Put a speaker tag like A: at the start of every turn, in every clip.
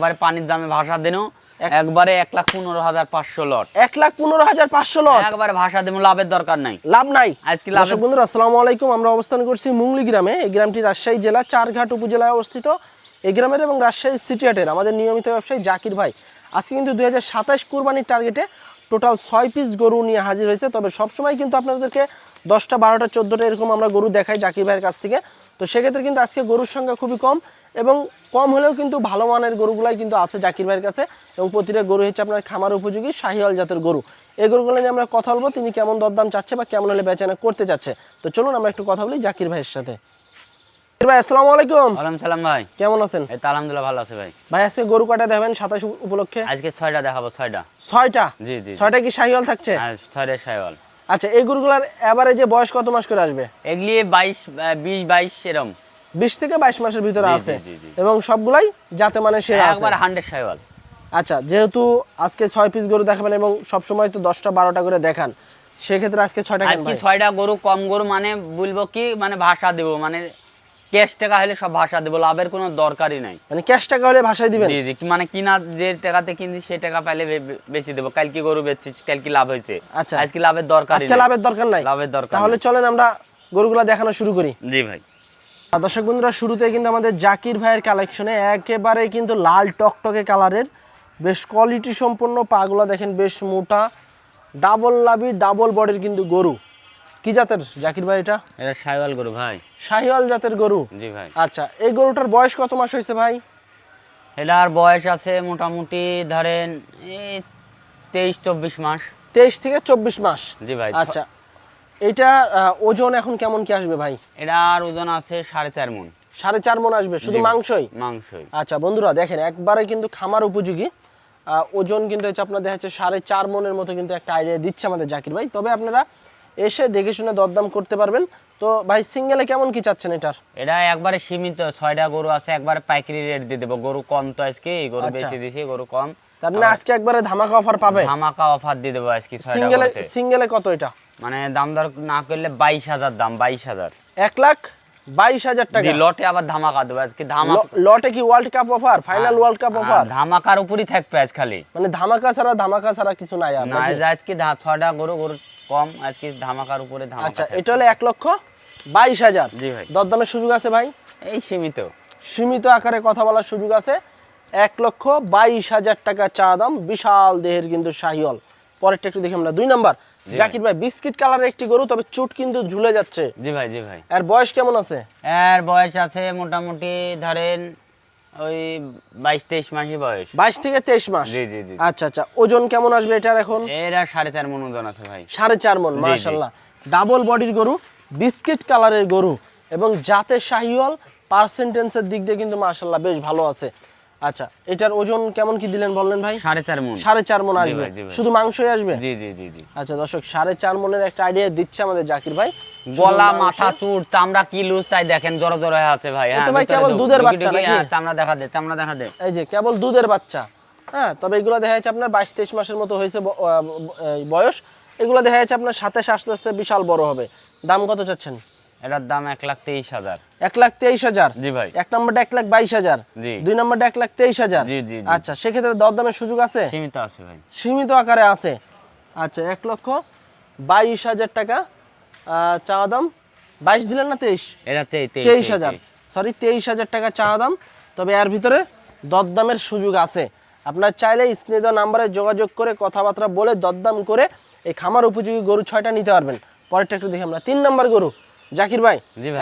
A: একবারে পানির দামে ভাষা দেনু একবারে ১,১৫,৫০০ লট
B: ১,১৫,৫০০ লট
A: একবারে ভাষা দেবো, লাভের দরকার নাই,
B: লাভ নাই।
A: আজকে লাভ।
B: দর্শক বন্ধুরা আসসালামু আলাইকুম, আমরা অবস্থান করছি মুংলি গ্রামে। এই গ্রামটি রাজশাহী জেলা চারঘাট উপজেলায় অবস্থিত। এই গ্রামের এবং রাজশাহী সিটি হাটের আমাদের নিয়মিত ব্যবসায়ী জাকির ভাই আজকে কিন্তু ২০২৭ কুরবানির টার্গেটে টোটাল ৬ পিস গরু নিয়ে হাজির হয়েছে। তবে সবসময় কিন্তু আপনাদেরকে ১০টা ১২টা ১৪টা এরকম আমরা গরু দেখাই জাকির ভাইয়ের কাছ থেকে। তো সেক্ষেত্রে কিন্তু আজকে গরুর সংখ্যা খুবই কম, এবং কম হলেও কিন্তু ভালো মানের গরুগুলাই কিন্তু আছে জাকির ভাইয়ের কাছে, এবং প্রতিটা গরু হচ্ছে আপনার খামার উপযোগী শাহিওয়াল জাতের গরু। এই গরুগুলো নিয়ে আমরা কথা বলবো, তিনি কেমন দরদাম চাচ্ছে বা কেমন হলে বেচাকেনা করতে চাচ্ছে। তো চলুন আমরা একটু কথা বলি জাকির ভাইয়ের সাথে। ভাই আসসালামু আলাইকুম।
A: ওয়ালাইকুম সালাম ভাই,
B: কেমন আছেন?
A: এই তো আলহামদুলিল্লাহ ভালো আছে ভাই।
B: ভাই আজকে গরু কয়টা দেখাবেন ২৭ উপলক্ষে?
A: আজকে ৬টা দেখাবো। ৬টা?
B: জি
A: জি।
B: ৬টা কি শাহিওয়াল থাকছে?
A: হ্যাঁ, ৬টা শাহিওয়াল।
B: আচ্ছা, এই গরুগুলার এভারেজে বয়স কত মাস করে আসবে?
A: এগুলি ২০ এরকম
B: ২০ থেকে ২২ মাসের ভিতরে
A: জি,
B: আছে,
A: জি, জি।
B: এবং সবগুলাই যাতে মানে সেরা আছে
A: একবার 100 শাহিওয়াল।
B: আচ্ছা, যেহেতু আজকে ৬ পিস গরু দেখাবেন এবং সবসময় তো 10টা 12টা করে দেখান, সেক্ষেত্রে আজকে 6টা কেন
A: আজকে
B: ভাই?
A: ৬টা গরু, কম গরু মানে বলবো কি, মানে ভাষা দেবো, মানে ক্যাশ টাকা হলে সব ভাষা দেবো, লাভের কোনো দরকারই নাই।
B: মানে ক্যাশ টাকা হলে ভাষায় দিবেন?
A: জি জি, মানে কিনা যে টাকাতে কিনছি সে টাকা পাইলে বেশি দেবো। কালকে গরু বেচছি, কালকে লাভ হয়েছে।
B: আচ্ছা,
A: আজকে লাভের দরকার,
B: আজকে লাভের দরকার নাই।
A: লাভের দরকার
B: তাহলে চলেন আমরা গরুগুলা দেখানো শুরু করি।
A: জি ভাই।
B: দর্শক বন্ধুরা, শুরুতে কিন্তু আমাদের জাকির ভাইয়ের কালেকশনে একেবারে কিন্তু লাল টকটকে কালারের বেশ কোয়ালিটি সম্পন্ন পাগুলা দেখেন, বেশ মোটা, ডাবল লাভি ডাবল বডির কিন্তু গরু। কি জাতের জাকির ভাই এটা?
A: এটা শাহিওয়াল গরু ভাই।
B: শাহিওয়াল জাতের গরু?
A: জি ভাই।
B: আচ্ছা, এই গরুটার বয়স কত মাস হয়েছে ভাই?
A: এটার বয়স আছে মোটামুটি ধরেন এই 23-24 মাস।
B: 23 থেকে 24 মাস?
A: জি ভাই।
B: আচ্ছা, এটা ওজন এখন কেমন কি আসবে ভাই?
A: এটার ওজন আছে 4.5 মণ।
B: 4.5 মণ আসবে শুধু মাংসই?
A: মাংসই।
B: আচ্ছা বন্ধুরা দেখেন, একবারে কিন্তু খামার উপযোগী ওজন কিন্তু হচ্ছে আপনার দেখা যাচ্ছে 4.5 মণের মতো কিন্তু একটা আইডিয়া দিচ্ছে আমাদের জাকির ভাই। তবে আপনারা এসে দেখে শুনে দরদাম করতে পারবেন। তো ভাই সিঙ্গেলে কেমন কি চাচ্ছেন এটার?
A: এটা একবারে সীমিত, 6টা গরু আছে, একবারে পাইকারি রেট দিয়ে দেবো। গরু কম তো আজকে, গরু বেশি দিছি, গরু কম।
B: তার মানে আজকে একবারে ধামাকা অফার পাবে?
A: ধামাকা অফার দিয়ে দেবো আজকে 6টা।
B: সিঙ্গেলে কত এটা?
A: মানে দাম দর না করলে 22,000 দাম, 22,000।
B: 1,22,000 টাকা?
A: জি, লটে আবার ধামাকা দেবো আজকে। ধামাকা
B: লটে কি world cup offer, final world cup offer?
A: ধামাকার উপরই থাকবে আজ খালি,
B: মানে ধামাকা ছাড়া কিছু নাই আর
A: না। আজকে 6টা গরু কম, আজকে ধামাকার উপরে ধামাকা।
B: আচ্ছা, এটা হলো 1,22,000।
A: জি ভাই।
B: দরদামের সুযোগ আছে ভাই?
A: এই
B: সীমিত আকারে কথা বলার সুযোগ আছে। 1,22,000 টাকা চা দাম, বিশাল দেহের কিন্তু শাহিওয়াল। পরেরটা একটু দেখি আমরা, 2 নাম্বার। জাকির ভাই বিস্কিট কালারের একটি গরু, তবে চুট কিন্তু ঝুলে যাচ্ছে।
A: জি ভাই। জি ভাই।
B: এর বয়স কেমন আছে?
A: এর বয়স আছে মোটামুটি ধরেন ওই 22-23 মাসই বয়স।
B: 22 থেকে 23 মাস?
A: জি জি জি।
B: আচ্ছা, ওজন কেমন আসবে এটার এখন?
A: এরা 4.5 মণ ওজন আছে ভাই।
B: 4.5 মণ? মাশাআল্লাহ, ডাবল বডির গরু, বিস্কিট কালারের গরু, এবং জাতে শাহিওয়াল, পার্সেন্টেন্সের দিক দিয়ে কিন্তু মাশাআল্লাহ বেশ ভালো আছে। আচ্ছা, এটার ওজন কেমন কি দিলেন বললেন ভাই?
A: 4.5 মণ।
B: 4.5 মণ আসবে? শুধু মাংসই আসবে?
A: জি জি জি জি।
B: আচ্ছা দর্শক, 4.5 মণের একটা আইডিয়া দিচ্ছে আমাদের জাকির ভাই।
A: গলা, মাথা, চুট, চামড়া কি লুজ তাই দেখেন, জড় হয়ে আছে ভাই।
B: হ্যাঁ, ভাই কেবল দুধের বাচ্চা নাকি?
A: চামড়া দেখা দে।
B: এই যে কেবল দুধের বাচ্চা। হ্যাঁ, তবে এগুলো দেখা যাচ্ছে আপনার 22-23 মাসের মতো হয়েছে বয়স। এগুলো দেখা যাচ্ছে আপনার সাথে আস্তে আস্তে বিশাল বড় হবে। দাম কত চাচ্ছেন?
A: এটার দাম 1,23,000।
B: 1,23,000?
A: জি ভাই।
B: এক নম্বরটা 1,22,000,
A: জি।
B: 2 নম্বরটা 1,23,000?
A: জি জি।
B: আচ্ছা, সেক্ষেত্রে দরদামের সুযোগ আছে?
A: সীমিত আছে ভাই।
B: সীমিত আকারে আছে। আচ্ছা, 1,22,000 টাকা চাওয়া দাম। 22 দিলেন না 23?
A: এটা
B: 23,000, সরি 23,000 টাকা চাওয়া দাম। তবে এর ভিতরে দরদামের সুযোগ আছে। আপনার চাইলে স্ক্রিনে দেওয়া নাম্বারে যোগাযোগ করে কথাবার্তা বলে দরদাম করে এই খামার উপযোগী গরু 6টা নিতে পারবেন। পরেরটা একটু দেখি আমরা, 3 নম্বর গরু জাকির ভাই।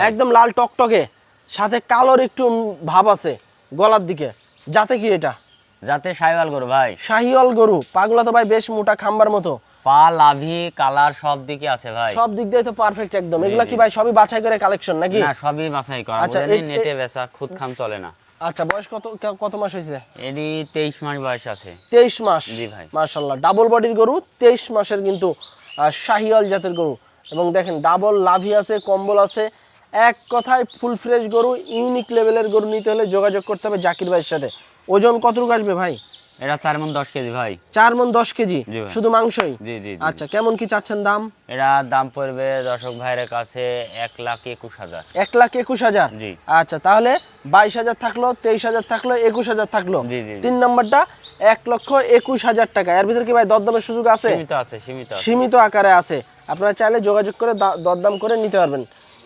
B: একদম লাল টকটকে, সাথে কালোর একটু ভাব আছে গলার দিকে। যাতে কি এটা?
A: যাতে শাহিওয়াল গরু ভাই।
B: শাহিওয়াল গরু, পাগুলা তো ভাই বেশ মোটা, খাম্বার মতো।
A: পা, লাভি, কালার সব দিকে আছে ভাই।
B: সব দিক দিয়ে তো পারফেক্ট একদম। এগুলা কি ভাই সবই বাছাই করে কালেকশন নাকি?
A: না, সবই বাছাই করা।
B: আচ্ছা,
A: নেটে বেচা, খুদ খাম চলে না।
B: আচ্ছা, বয়স কত মাস হয়েছে?
A: এরই 23 মাস বয়স আছে।
B: 23 মাস?
A: জি ভাই।
B: মাশাআল্লাহ, ডাবল বডির গরু, 23 মাসের কিন্তু শাহিওয়াল জাতের গরু। এবং দেখেন ডাবল লাভি আছে, কম্বল আছে। এক কথায় ফুল ফ্রেশ গরু, ইউনিক লেভেলের গরু নিতে হলে যোগাযোগ করতে হবে জাকির ভাইয়ের সাথে। ওজন কতটুকু আসবে ভাই?
A: এটা 4 মণ 10 কেজি ভাই।
B: 4 মণ 10 কেজি
A: জি ভাই।
B: শুধু মাংসই?
A: জি জি জি।
B: আচ্ছা, কেমন কি চাচ্ছেন দাম?
A: এটা দাম পড়বে দর্শক ভাইয়ের কাছে 1,21,000।
B: 1,21,000?
A: জি।
B: আচ্ছা, তাহলে 22,000 থাকলো, 23,000 থাকলো, 21,000 থাকলো।
A: জি জি জি।
B: 3 নাম্বারটা 1,21,000 টাকা। এর ভিতরে কি ভাই দরদামের সুযোগ আছে?
A: সীমিত আছে, সীমিত আছে।
B: সীমিত আকারে আছে, আপনারা চাইলে যোগাযোগ করে দরদাম করে নিতে পারবেন।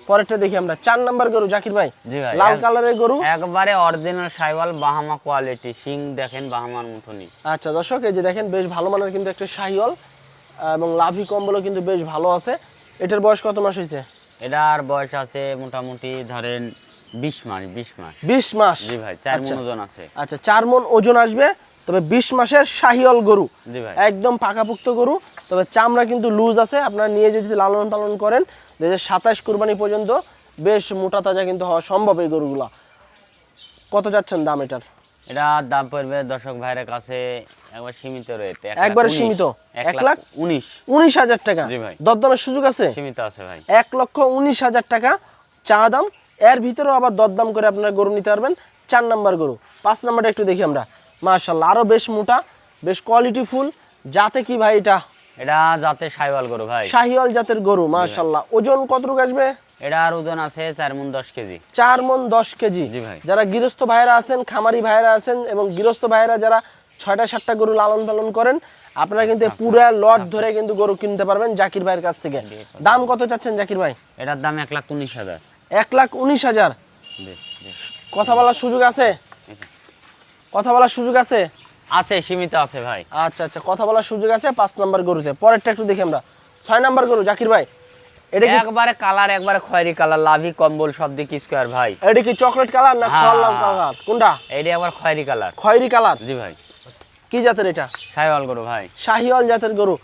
B: পরেরটা দেখি আমরা, 4 নাম্বার গরু জাকির ভাই।
A: জি ভাই।
B: লাল কালারের গরু,
A: একবারে অরিজিনাল শাইওয়াল বাহামা কোয়ালিটি, শিং দেখেন বাহামার মতনই।
B: আচ্ছা দর্শক, এই যে দেখেন বেশ ভালো মানের কিন্তু একটা শাহিওয়াল, এবং লাভি কম্বলও কিন্তু বেশ ভালো আছে। এটার বয়স কত মাস হয়েছে?
A: এটার বয়স আছে মোটামুটি ধরেন 20 মাস।
B: 20 মাস?
A: জি ভাই, 4 মণ ওজন আছে।
B: আচ্ছা, 4 মণ ওজন আসবে, তবে 20 মাসের শাহিওয়াল গরু,
A: জি ভাই।
B: একদম পাকাপুক্ত গরু। তবে চামড়া কিন্তু লুজ আছে, আপনারা নিয়ে যদি লালন পালন করেন 2027 কুরবানি পর্যন্ত বেশ মোটা তাজা কিন্তু হওয়া সম্ভব এই গরুগুলা। কত যাচ্ছেন দাম এটার?
A: এটার দাম পড়বে দর্শক ভাইয়ের কাছে একবার সীমিত রেট,
B: একবারে সীমিত, 1,19,000 টাকা।
A: জি ভাই।
B: দরদামের সুযোগ আছে?
A: সীমিত আছে ভাই।
B: 1,19,000 টাকা চা দাম। এর ভিতরেও আবার দরদাম করে আপনারা গরু নিতে পারবেন। 4 নাম্বার গরু। 5 নাম্বারটা একটু দেখি আমরা। মাশাআল্লাহ, আরো বেশ মোটা, বেশ কোয়ালিটি ফুল। জাতে কি ভাই এটা?
A: এটা জাতে শাইওয়াল গরু ভাই।
B: শাহিওয়াল জাতের গরু, মাশাআল্লাহ। ওজন কতটুকু আসবে?
A: এটার ওজন আছে 4 মণ 10 কেজি।
B: 4 মণ 10 কেজি।
A: জি ভাই।
B: যারা গৃহস্থ ভাইরা আছেন, খামারি ভাইরা আছেন, এবং গৃহস্থ ভাইরা যারা 6টা 7টা গরু লালন পালন করেন, আপনারা কিন্তু পুরা লট ধরে কিন্তু গরু কিনতে পারবেন জাকির ভাইয়ের কাছ থেকে। দাম কত চাচ্ছেন জাকির ভাই?
A: এটার দাম 1,19,000।
B: 1,19,000? কথা বলার সুযোগ আছে? কথা বলার সুযোগ আছে?
A: আছে, সীমিত আছে ভাই।
B: আচ্ছা আচ্ছা, কথা বলার সুযোগ আছে 5 নাম্বার গরুতে। পরেরটা একটু দেখি আমরা, 6 নাম্বার গরু জাকির ভাই। এটা কি
A: একবারে কালার, একবারে খয়েরি কালার, লাভি কম্বল সব দিক স্কয়ার ভাই।
B: এটা কি চকলেট কালার না খয়েরি কালার? কোনটা?
A: এইটা আবার খয়েরি কালার।
B: খয়েরি কালার?
A: জি ভাই।
B: কি জাতের এটা?
A: শাইওয়াল গরু ভাই।
B: শাহিওয়াল জাতের গরু।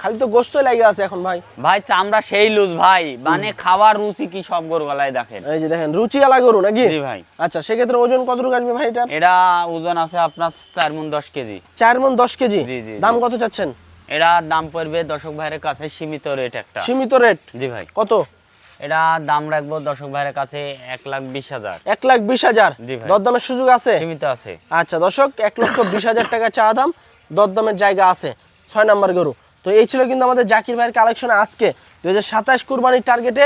B: খালি তো গোস্তই লাগে আছে এখন ভাই।
A: ভাই চামড়া সেই লুজ ভাই, মানে খাওয়ার রুচি কি সব গরু গলায় দেখেন।
B: এই যে দেখেন রুচিওয়ালা গরু নাকি?
A: জি ভাই।
B: আচ্ছা, সেক্ষেত্রে ওজন কতটুকু আসবে ভাই এটার?
A: এটা ওজন আছে আপনার 4 মণ 10 কেজি।
B: 4 মণ 10 কেজি।
A: জি জি।
B: দাম কত চাচ্ছেন?
A: এটা দাম পড়বে দর্শক ভাইয়ের কাছে সীমিত রেট একটা।
B: সীমিত রেট?
A: জি ভাই।
B: কত?
A: এটা দাম রাখবো দর্শক ভাইয়ের কাছে 1,20,000।
B: 1,20,000?
A: জি ভাই।
B: দরদামের সুযোগ আছে?
A: সীমিত আছে।
B: আচ্ছা দর্শক, 1,20,000 টাকা চা দাম, দরদামের জায়গা আছে। 6 নাম্বার গরু। তো এই ছিল কিন্তু আমাদের জাকির ভাইয়ের কালেকশনে আজকে 2027 কুরবানির টার্গেটে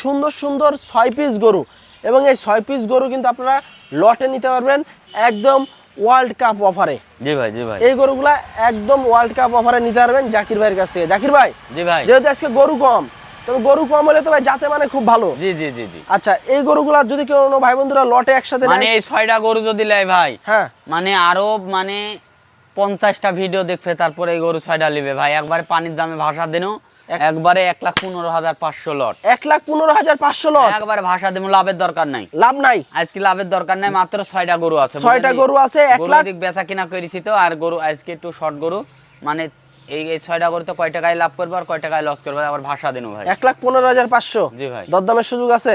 B: সুন্দর সুন্দর 6 পিস গরু। এবং এই 6 পিস গরু কিন্তু আপনারা লটে নিতে পারবেন একদম ওয়ার্ল্ড কাপ অফারে।
A: জি ভাই। জি ভাই।
B: এই গরুগুলা একদম ওয়ার্ল্ড কাপ অফারে নিতে পারবেন জাকির ভাইয়ের কাছ থেকে। জাকির ভাই,
A: জি ভাই।
B: যেহেতু আজকে গরু কম, তবে গরু কম হলে তো ভাই জাতে মানে খুব ভালো।
A: জি জি জি জি।
B: আচ্ছা, এই গরুগুলা যদি কোনো ভাই বন্ধুরা লটে একসাথে
A: মানে
B: নেয়,
A: এই 6টা গরু যদি লাই ভাই,
B: হ্যাঁ,
A: মানে আরো মানে 50টা ভিডিও দেখবে তারপরে এই গরু 6টা নিবে ভাই। একবারে পানির দামে ভাষা দেনো, একবারে 1,15,500 লট।
B: 1,15,500 লট?
A: একবারে ভাষা দেবো, লাভের দরকার নাই।
B: লাভ নাই?
A: আজকে লাভের দরকার নাই, মাত্র 6টা গরু আছে।
B: 6টা গরু আছে, 1 লাখ
A: বেচা কিনা করেছি তো। আর গরু আজকে একটু শর্ট গরু, মানে এই 6টা গরু তো কয় টাকায় লাভ করবো আর কয় টাকায় লস করবো, আবার ভাষা দেনো ভাই।
B: 1,15,500?
A: জি ভাই।
B: দরদামের সুযোগ আছে?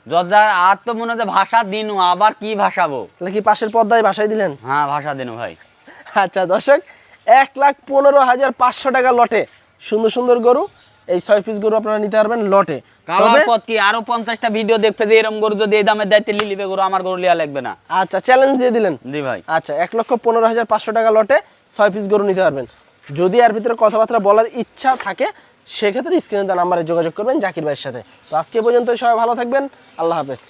A: যদার আর তো মনে হচ্ছে ভাষা দিনু, আবার কি ভাষাবো?
B: তাহলে কি পাশের পর্দায় ভাষাই দিলেন?
A: হ্যাঁ, ভাষা দেনু ভাই।
B: আচ্ছা দর্শক, 1,15,500 টাকা লটে সুন্দর সুন্দর গরু, এই 6 পিস গরু আপনারা নিতে পারবেন লটে।
A: কালার পথ কি আরো 50টা ভিডিও দেখবে যে এরকম গরু যদি এই দামে দেয় তাহলে লিবে গরু, আমার গরু লিয়া লাগবে না।
B: আচ্ছা, চ্যালেঞ্জ দিয়ে দিলেন।
A: জি ভাই।
B: আচ্ছা, 1,15,500 টাকা লটে 6 পিস গরু নিতে পারবেন। যদি এর ভিতরে কথাবার্তা বলার ইচ্ছা থাকে, সেক্ষেত্রে স্ক্রিনে দেওয়া নাম্বারে যোগাযোগ করবেন জাকির ভাইয়ের সাথে। তো আজকে পর্যন্ত সবাই ভালো থাকবেন, আল্লাহ হাফেজ।